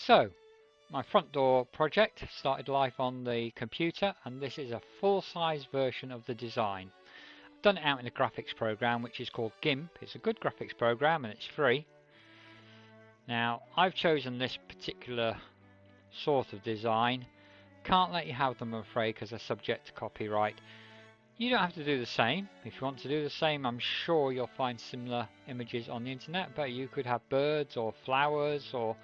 So, my front door project started life on the computer, and this is a full-size version of the design. I've done it out in a graphics program which is called GIMP. It's a good graphics program and it's free. Now, I've chosen this particular sort of design. Can't let you have them, I'm afraid, because they're subject to copyright. You don't have to do the same. If you want to do the same, I'm sure you'll find similar images on the internet, but you could have birds or flowers or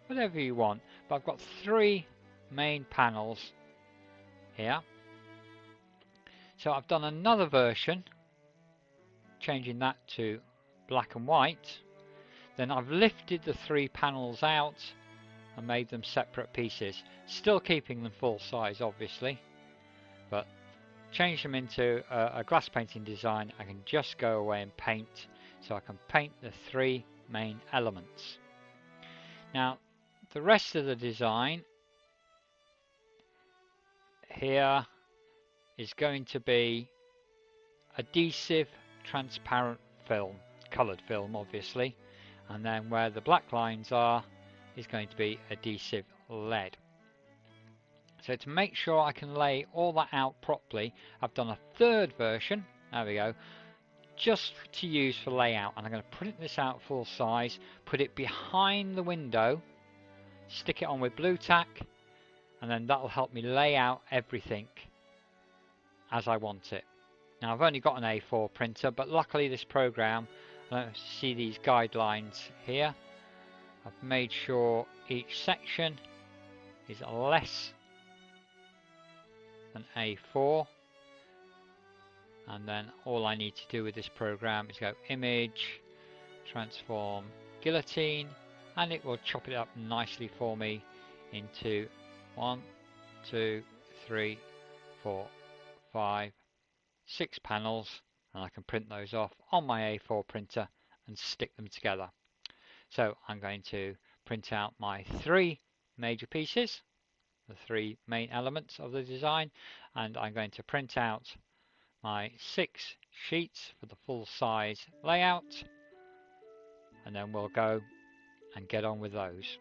whatever you want. But I've got 3 main panels here. So I've done another version, changing that to black and white. Then I've lifted the 3 panels out and made them separate pieces, still keeping them full size obviously, but change them into a glass painting design. I can just go away and paint, so I can paint the 3 main elements. Now the rest of the design here is going to be adhesive transparent film, coloured film obviously, and then where the black lines are is going to be adhesive lead. So to make sure I can lay all that out properly, I've done a 3rd version, there we go, just to use for layout, and I'm going to print this out full size, put it behind the window, stick it on with blue tack, and then that'll help me lay out everything as I want it. Now I've only got an A4 printer, but luckily this program, see these guidelines here, I've made sure each section is less than A4, and then all I need to do with this program is go image, transform, guillotine, and it will chop it up nicely for me into 1, 2, 3, 4, 5, 6 panels, and I can print those off on my A4 printer and stick them together. So I'm going to print out my 3 major pieces, the 3 main elements of the design, and I'm going to print out my 6 sheets for the full size layout, and then we'll go and get on with those.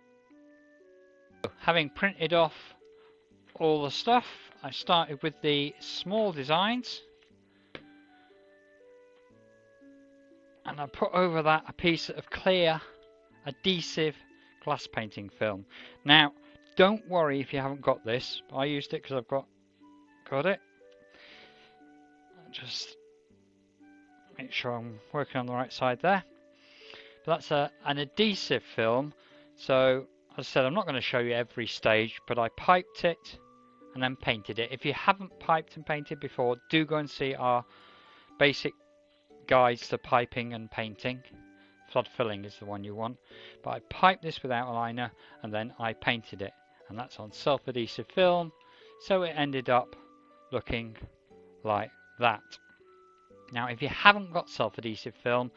So, having printed off all the stuff, I started with the small designs, and I put over that a piece of clear adhesive glass painting film. Now don't worry if you haven't got this. I used it because I've got it. Just make sure I'm working on the right side there. But that's an adhesive film. So as I said, I'm not going to show you every stage, but I piped it and then painted it. If you haven't piped and painted before, do go and see our basic guides to piping and painting. Flood filling is the one you want, but I piped this with outliner and then I painted it, and that's on self-adhesive film, so it ended up looking like that. Now if you haven't got self-adhesive film,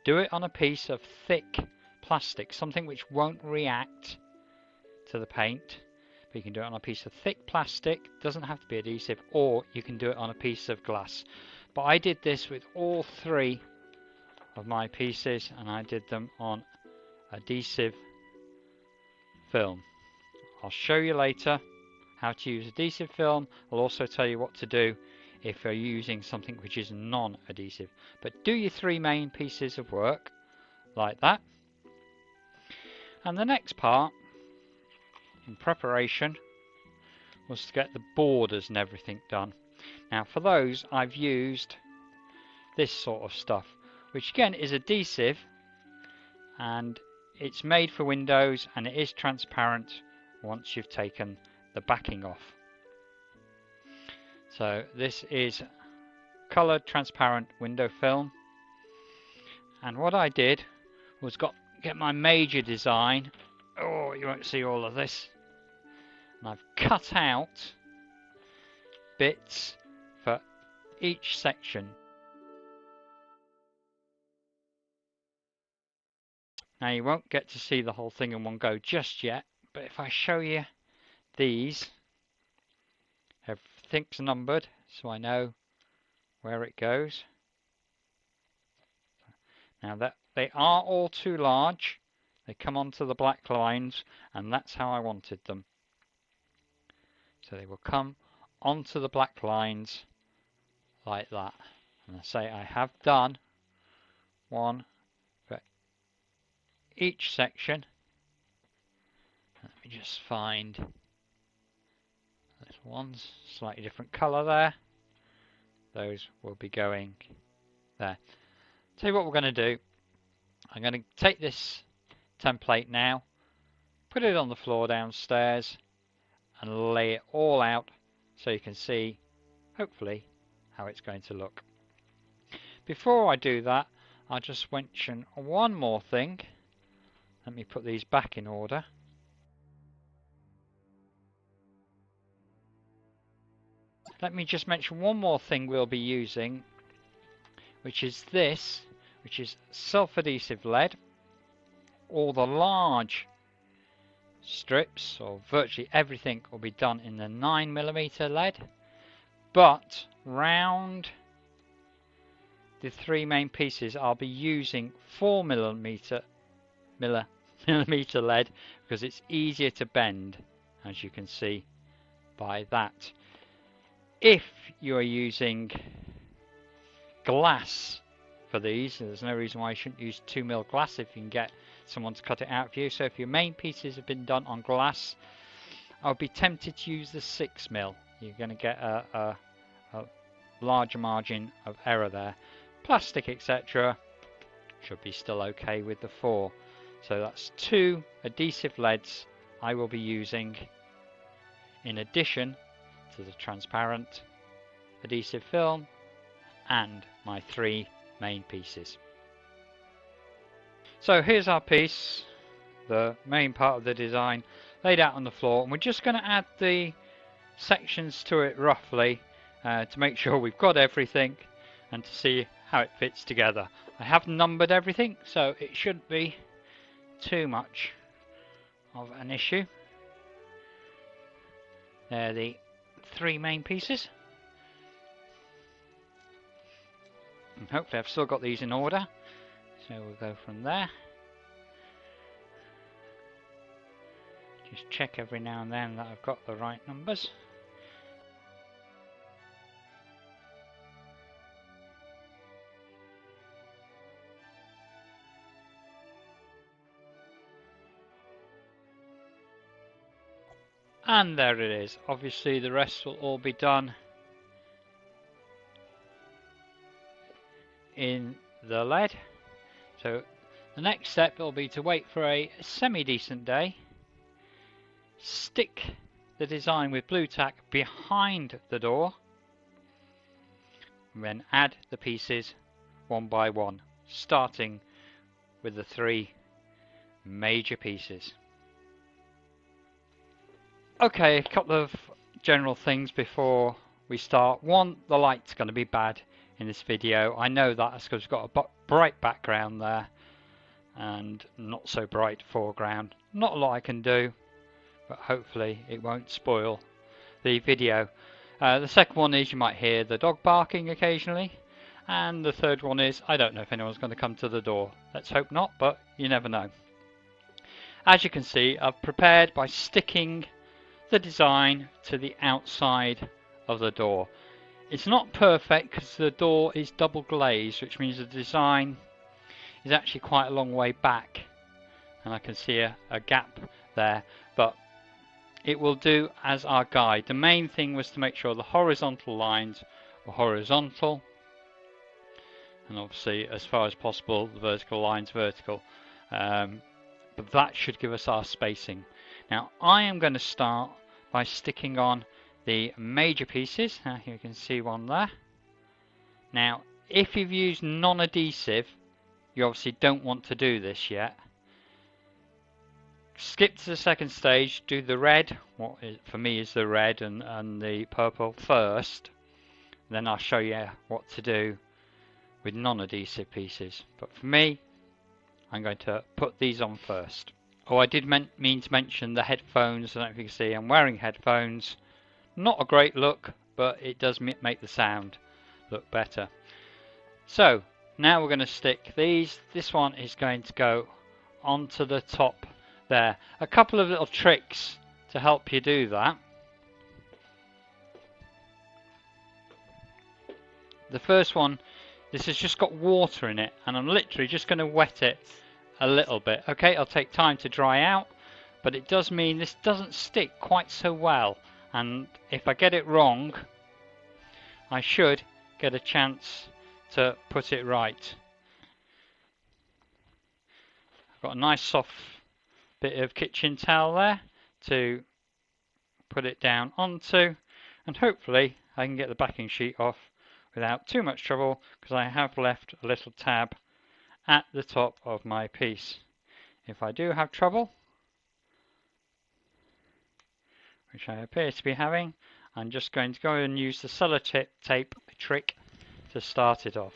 do it on a piece of thick plastic, something which won't react to the paint, but you can do it on a piece of thick plastic. Doesn't have to be adhesive, or you can do it on a piece of glass. But I did this with all 3 of my pieces, and I did them on adhesive film. I'll show you later how to use adhesive film. I'll also tell you what to do if you're using something which is non-adhesive. But do your 3 main pieces of work like that. And the next part in preparation was to get the borders and everything done. Now for those I've used this sort of stuff, which again is adhesive, and it's made for windows, and it is transparent once you've taken the backing off. So this is coloured transparent window film, and what I did was get my major design. Oh, you won't see all of this, and I've cut out bits for each section. Now you won't get to see the whole thing in one go just yet, but if I show you these, everything's numbered so I know where it goes. Now that they are all too large, They come onto the black lines, and that's how I wanted them. So they will come onto the black lines like that. And I say I have done one for each section. Let me just find this one's slightly different colour there. Those will be going there. Tell you what we're going to do. I'm going to take this template now, put it on the floor downstairs, and lay it all out so you can see, hopefully, how it's going to look. Before I do that, I'll just mention one more thing. Let me put these back in order. Let me just mention one more thing we'll be using, which is this, which is self-adhesive lead. All the large strips, or virtually everything, will be done in the 9mm lead, but round the three main pieces I'll be using 4mm lead, because it's easier to bend, as you can see by that. If you are using glass for these, there's no reason why you shouldn't use 2mm glass if you can get someone to cut it out for you. So if your main pieces have been done on glass, I'll be tempted to use the 6mm. You're going to get a larger margin of error there. Plastic, etc., should be still okay with the 4. So that's 2 adhesive leads I will be using, in addition to the transparent adhesive film and my 3 main pieces. So here's our piece, the main part of the design, laid out on the floor, and we're just going to add the sections to it roughly to make sure we've got everything and to see how it fits together. I have numbered everything, so it shouldn't be too much of an issue. They're the 3 main pieces, and hopefully I've still got these in order, so we'll go from there. Just check every now and then that I've got the right numbers. And there it is. Obviously the rest will all be done in the lead. So the next step will be to wait for a semi-decent day, stick the design with blue tack behind the door, and then add the pieces one by one, starting with the 3 major pieces. Okay, a couple of general things before we start. One, the light's going to be bad in this video. I know that because we've got a bright background there and not so bright foreground. Not a lot I can do, but hopefully it won't spoil the video. The second one is you might hear the dog barking occasionally, and the third one is I don't know if anyone's going to come to the door. Let's hope not, but you never know. As you can see, I've prepared by sticking the design to the outside of the door. It's not perfect because the door is double glazed, which means the design is actually quite a long way back, and I can see a gap there, but it will do as our guide. The main thing was to make sure the horizontal lines were horizontal, and obviously as far as possible the vertical lines vertical, but that should give us our spacing. Now I am going to start by sticking on the major pieces. Now you can see one there. Now if you've used non-adhesive, you obviously don't want to do this yet. Skip to the second stage, do the red, what is, for me is the red, and the purple first, then I'll show you what to do with non-adhesive pieces. But for me, I'm going to put these on first. Oh, I did mean to mention the headphones. I don't know if you can see I'm wearing headphones. Not a great look, but it does make the sound look better. So now we're going to stick these. This one is going to go onto the top there. A couple of little tricks to help you do that. The first one, this has just got water in it, and I'm literally just going to wet it a little bit. Okay, it'll take time to dry out, but it does mean this doesn't stick quite so well, and if I get it wrong, I should get a chance to put it right. I've got a nice soft bit of kitchen towel there to put it down onto, and hopefully I can get the backing sheet off without too much trouble, because I have left a little tab at the top of my piece. If I do have trouble, which I appear to be having, I'm just going to go and use the sellotape trick to start it off.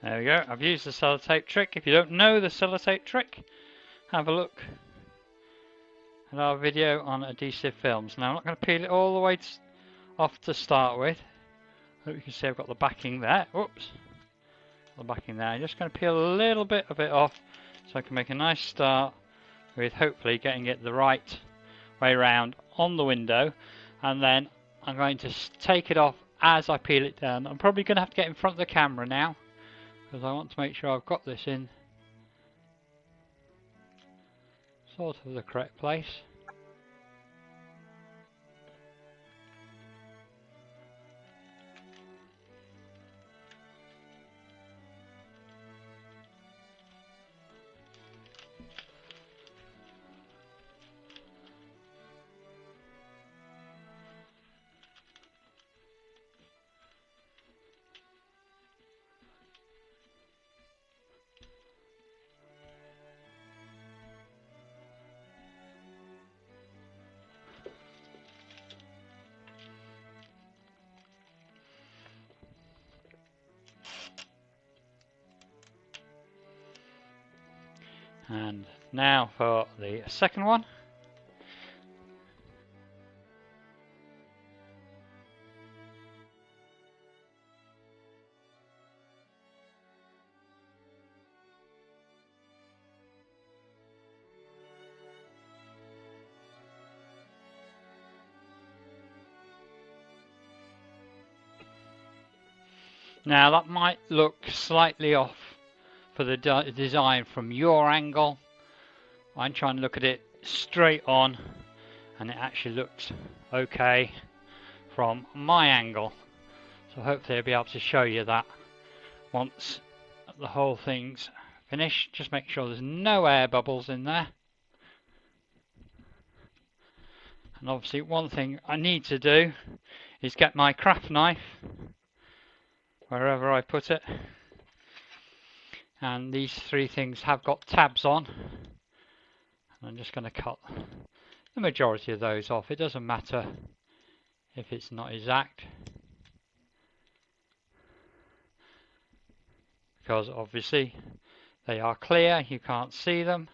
There we go, I've used the sellotape trick. If you don't know the sellotape trick, have a look at our video on adhesive films. Now I'm not going to peel it all the way off to start with. Hope you can see I've got the backing there. Whoops, the backing there. I'm just going to peel a little bit of it off so I can make a nice start with hopefully getting it the right way around on the window, and then I'm going to take it off as I peel it down. I'm probably going to have to get in front of the camera now, because I want to make sure I've got this in sort of the correct place. And now for the second one. Now that might look slightly off for the design from your angle. I'm trying to look at it straight on, and it actually looks okay from my angle. So hopefully I'll be able to show you that once the whole thing's finished. Just make sure there's no air bubbles in there. And obviously one thing I need to do is get my craft knife wherever I put it. And these three things have got tabs on. I'm just going to cut the majority of those off. It doesn't matter if it's not exact, because obviously they are clear, you can't see them.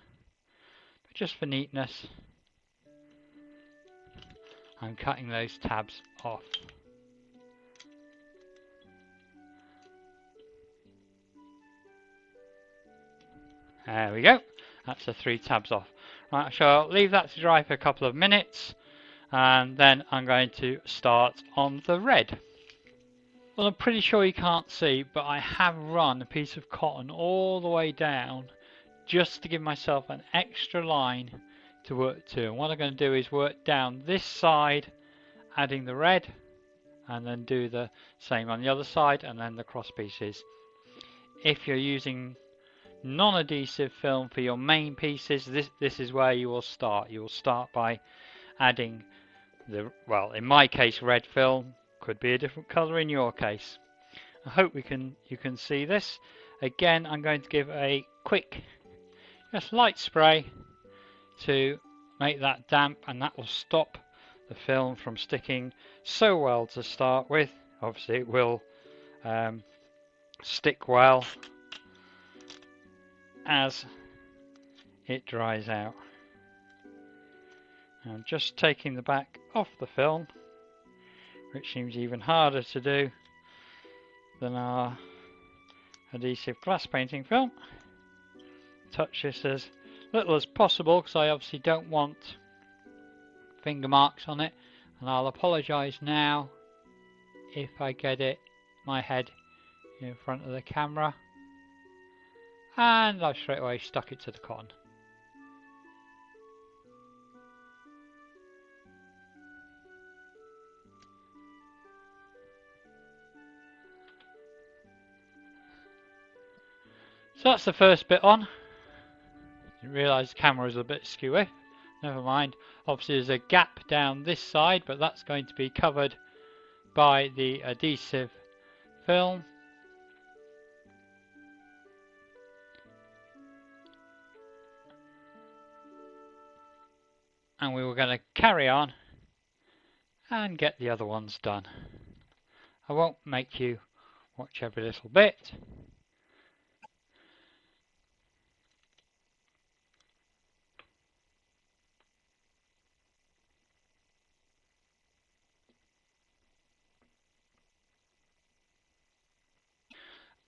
But just for neatness, I'm cutting those tabs off. There we go, that's the 3 tabs off. Right, so I'll leave that to dry for a couple of minutes, and then I'm going to start on the red. Well, I'm pretty sure you can't see, but I have run a piece of cotton all the way down just to give myself an extra line to work to. And what I'm going to do is work down this side, adding the red, and then do the same on the other side, and then the cross pieces. If you're using non-adhesive film for your main pieces, this is where you will start. You will start by adding the, well, in my case, red film. Could be a different color in your case. I hope you can see this. Again, I'm going to give a quick, just light spray to make that damp, and that will stop the film from sticking so well to start with. Obviously it will stick well as it dries out. I'm just taking the back off the film which seems even harder to do than our adhesive glass painting film. Touch this as little as possible because I obviously don't want finger marks on it, and I'll apologise now if I get my head in front of the camera, and I've straight away stuck it to the cotton. So that's the first bit on. Didn't realise the camera was a bit skewy. Never mind. Obviously there's a gap down this side, but that's going to be covered by the adhesive film. And we were going to carry on and get the other ones done. I won't make you watch every little bit.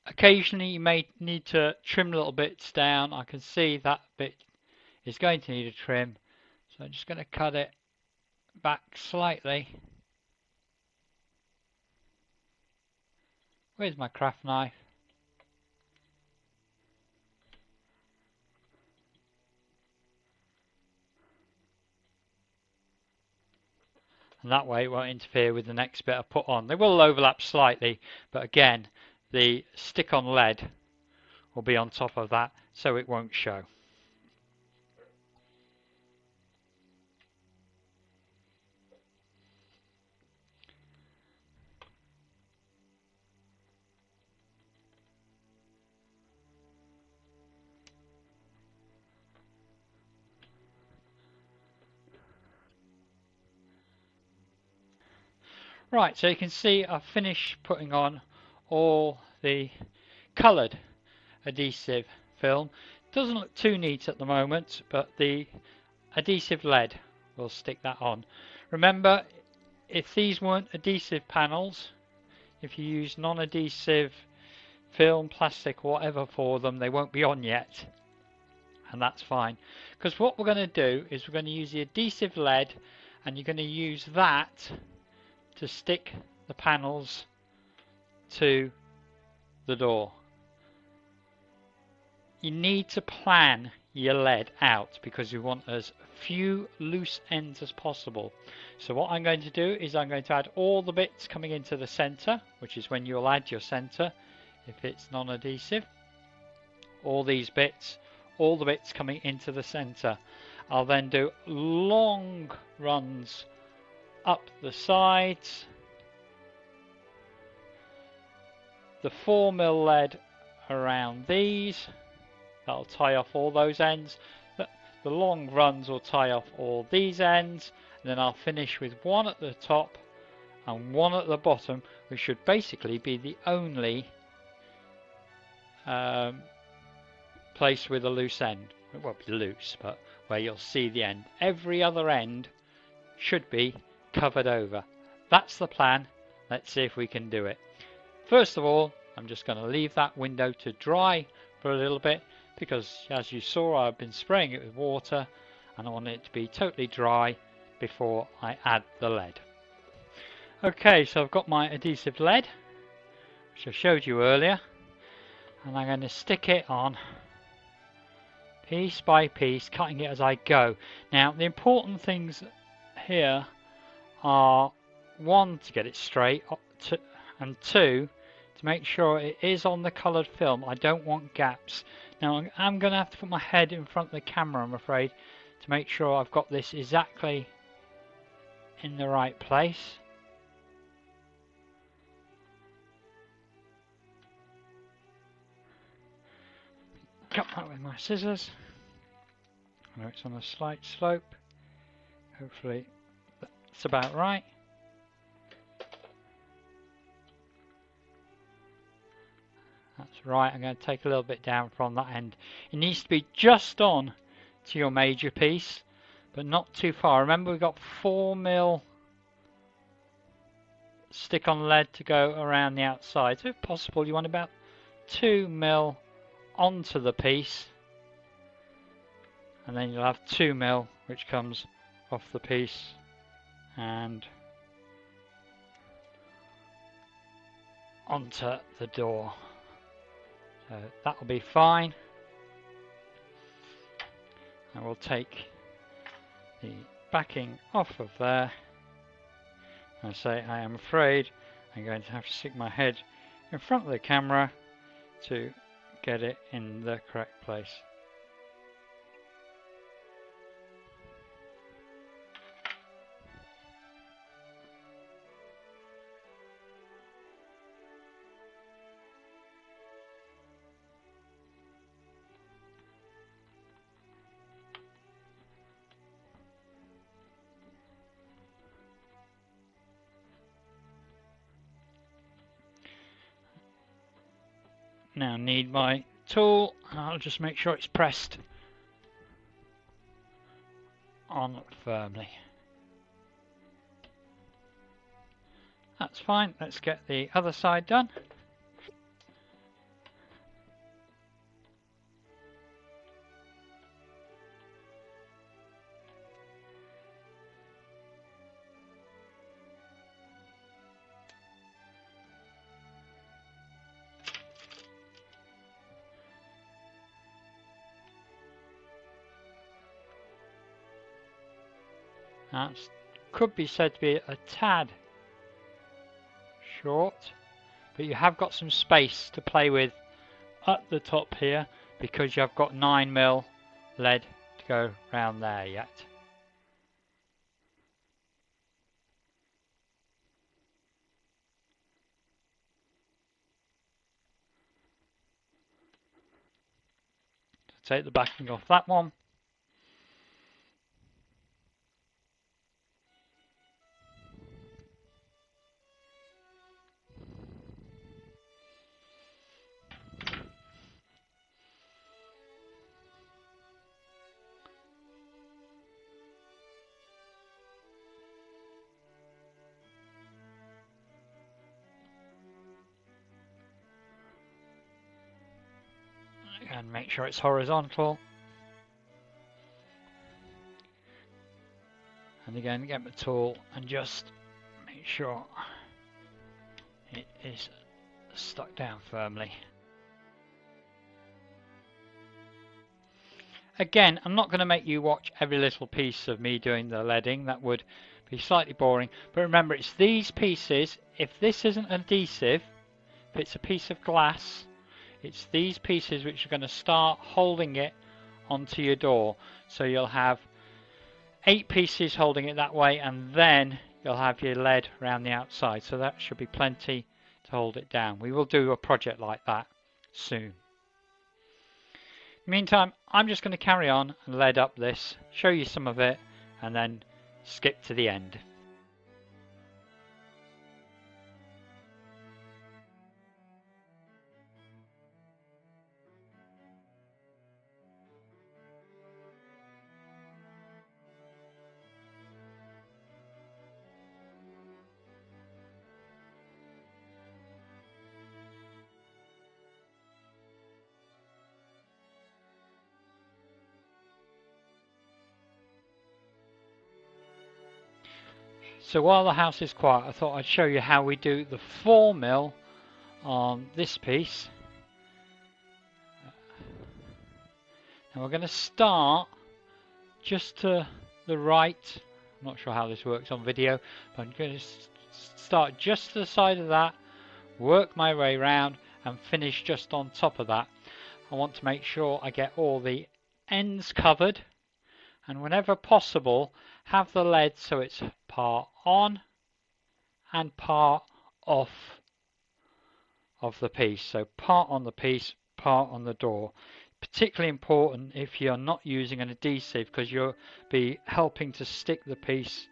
Occasionally you may need to trim little bits down. I can see that bit is going to need a trim, so I'm just going to cut it back slightly with my craft knife. And that way it won't interfere with the next bit I put on. They will overlap slightly, but again, the stick-on lead will be on top of that, so it won't show. Right, so you can see I've finished putting on all the coloured adhesive film. Doesn't look too neat at the moment, but the adhesive lead will stick that on. Remember, if these weren't adhesive panels, if you use non-adhesive film, plastic, whatever for them, they won't be on yet, and that's fine, because what we're going to do is we're going to use the adhesive lead, and you're going to use that to stick the panels to the door. You need to plan your lead out because you want as few loose ends as possible. So what I'm going to do is I'm going to add all the bits coming into the center, which is when you'll add your center if it's non-adhesive. All these bits, all the bits coming into the center. I'll then do long runs up the sides, the 4mm lead around these, that'll tie off all those ends. The long runs will tie off all these ends, and then I'll finish with one at the top and one at the bottom, which should basically be the only place with a loose end. It won't be loose, but where you'll see the end. Every other end should be covered over. That's the plan. Let's see if we can do it. First of all, I'm just going to leave that window to dry for a little bit, because as you saw, I've been spraying it with water and I want it to be totally dry before I add the lead. Okay, so I've got my adhesive lead, which I showed you earlier, and I'm going to stick it on piece by piece, cutting it as I go. Now, the important things here are, one, to get it straight, and two, to make sure it is on the coloured film. I don't want gaps. Now I'm going to have to put my head in front of the camera, I'm afraid, to make sure I've got this exactly in the right place. Cut that with my scissors. I know it's on a slight slope. Hopefully that's about right. That's right, I'm going to take a little bit down from that end. It needs to be just on to your major piece, but not too far. Remember, we've got 4mm stick-on lead to go around the outside. So if possible, you want about 2mm onto the piece, and then you'll have 2mm which comes off the piece and onto the door. So that will be fine. And we'll take the backing off of there. I say, I am afraid I'm going to have to stick my head in front of the camera to get it in the correct place. Now need my tool, and I'll just make sure it's pressed on firmly. That's fine. Let's get the other side done. That could be said to be a tad short, but you have got some space to play with at the top here because you've got 9mm lead to go round there yet. So take the backing off that one. And make sure it's horizontal. And again, get my tool and just make sure it is stuck down firmly. Again, I'm not going to make you watch every little piece of me doing the leading. That would be slightly boring. But remember, it's these pieces. If this isn't adhesive, if it's a piece of glass, it's these pieces which are going to start holding it onto your door. So you'll have 8 pieces holding it that way, and then you'll have your lead around the outside. So that should be plenty to hold it down. We will do a project like that soon. Meantime, I'm just going to carry on and lead up this, show you some of it, and then skip to the end. So while the house is quiet, I thought I'd show you how we do the 4mm on this piece. And we're going to start just to the right. I'm not sure how this works on video, but I'm going to start just to the side of that, work my way around and finish just on top of that. I want to make sure I get all the ends covered, and whenever possible have the lead so it's part on and part off of the piece. So part on the piece, part on the door. Particularly important if you're not using an adhesive, because you'll be helping to stick the piece,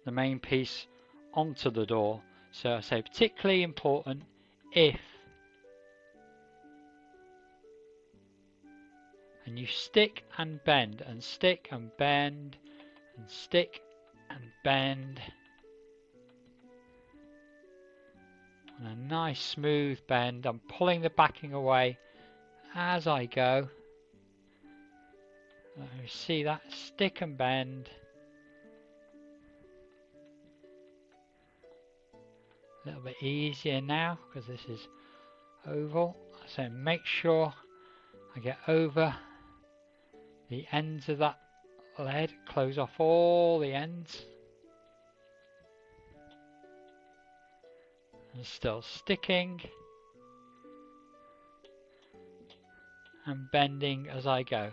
the main piece, onto the door. So I say particularly important if, and you stick and bend and stick and bend and stick and bend. And a nice smooth bend. I'm pulling the backing away as I go. You see that stick and bend. A little bit easier now because this is oval. So make sure I get over the ends of that lead, close off all the ends. And still sticking and bending as I go.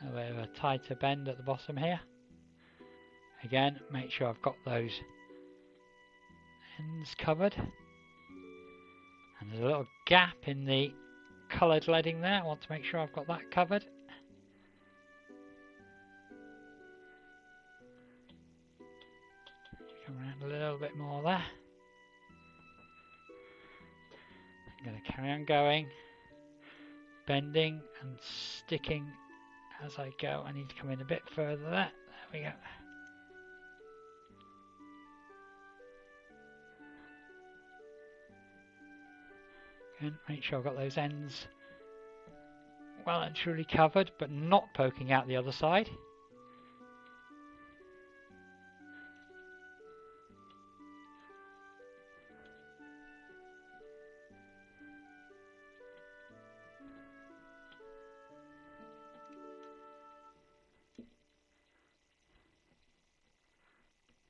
A bit of a tighter bend at the bottom here. Again, make sure I've got those ends covered. And there's a little gap in the coloured leading there. I want to make sure I've got that covered. Come around a little bit more there. I'm going to carry on going, bending and sticking as I go. I need to come in a bit further there. There we go. And make sure I've got those ends well and truly covered, but not poking out the other side.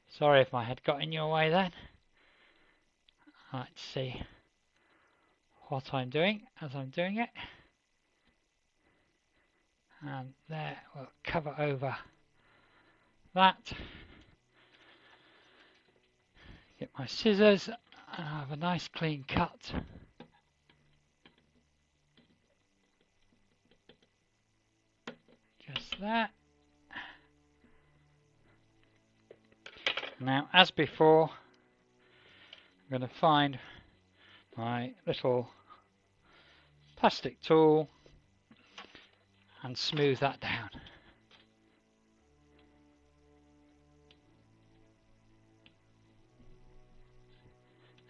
Sorry if my head got in your way then. Let's see what I'm doing as I'm doing it. And there, we'll cover over that. Get my scissors and have a nice clean cut. Just that. Now, as before, I'm going to find my little plastic tool and smooth that down.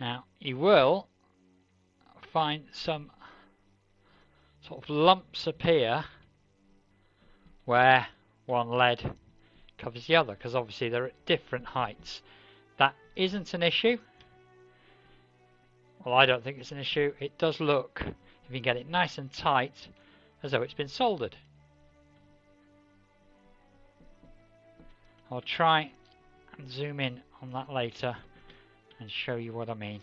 Now, you will find some sort of lumps appear where one lead covers the other, because obviously they're at different heights. That isn't an issue. Well, I don't think it's an issue. It does look, if you can get it nice and tight, as though it's been soldered. I'll try and zoom in on that later and show you what I mean.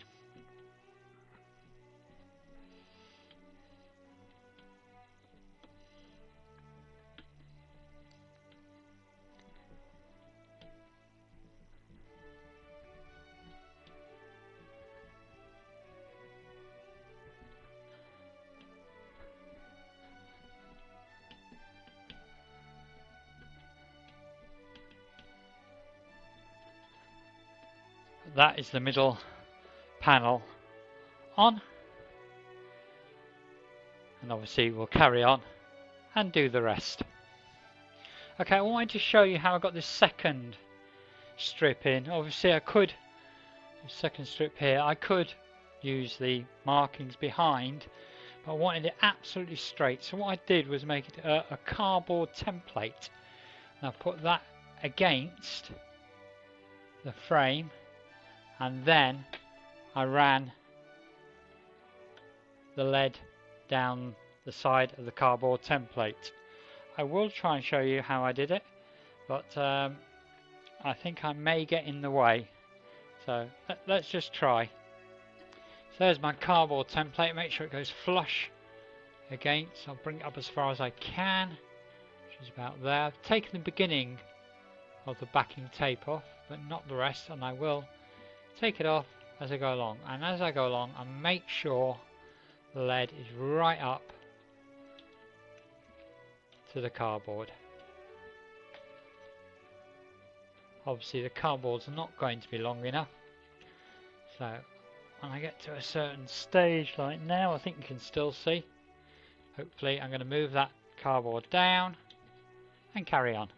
That is the middle panel on, and obviously we'll carry on and do the rest. Okay, I wanted to show you how I got this second strip in. Obviously I could, the second strip here, I could use the markings behind, but I wanted it absolutely straight. So what I did was make it a cardboard template, and I put that against the frame, and then I ran the lead down the side of the cardboard template. I will try and show you how I did it, but I think I may get in the way, so let's just try. So there's my cardboard template. Make sure it goes flush against. I'll bring it up as far as I can, which is about there. I've taken the beginning of the backing tape off, but not the rest, and I will take it off as I go along. And as I go along, I make sure the lead is right up to the cardboard. Obviously the cardboard's not going to be long enough, so when I get to a certain stage like now, I think you can still see. Hopefully I'm going to move that cardboard down and carry on.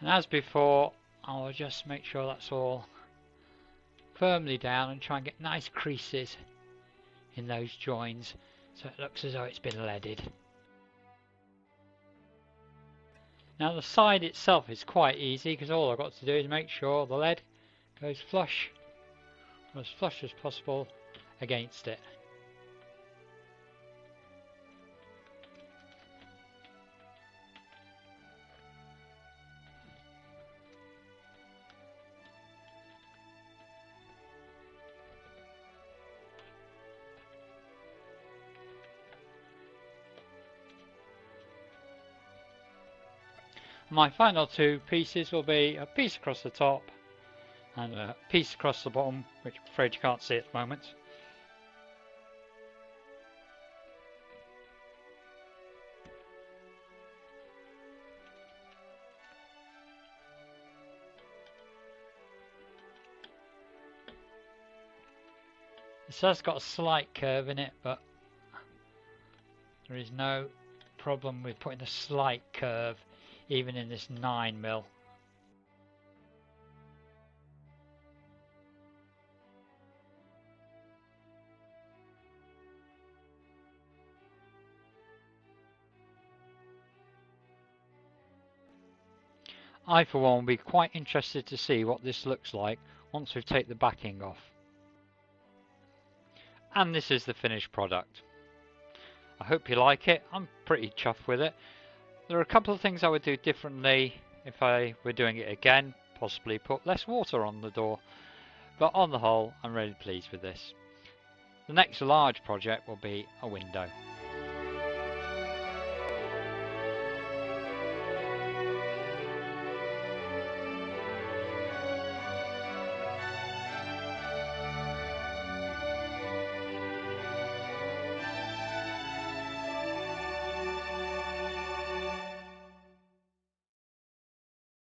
And as before, I'll just make sure that's all firmly down and try and get nice creases in those joins so it looks as though it's been leaded. Now the side itself is quite easy because all I've got to do is make sure the lead goes flush, or as flush as possible, against it. My final two pieces will be a piece across the top and a piece across the bottom, which I'm afraid you can't see at the moment. This has got a slight curve in it, but there is no problem with putting a slight curve even in this 9mm. I for one will be quite interested to see what this looks like once we take the backing off. And this is the finished product. I hope you like it. I'm pretty chuffed with it. There are a couple of things I would do differently if I were doing it again. Possibly put less water on the door. But on the whole, I'm really pleased with this. The next large project will be a window.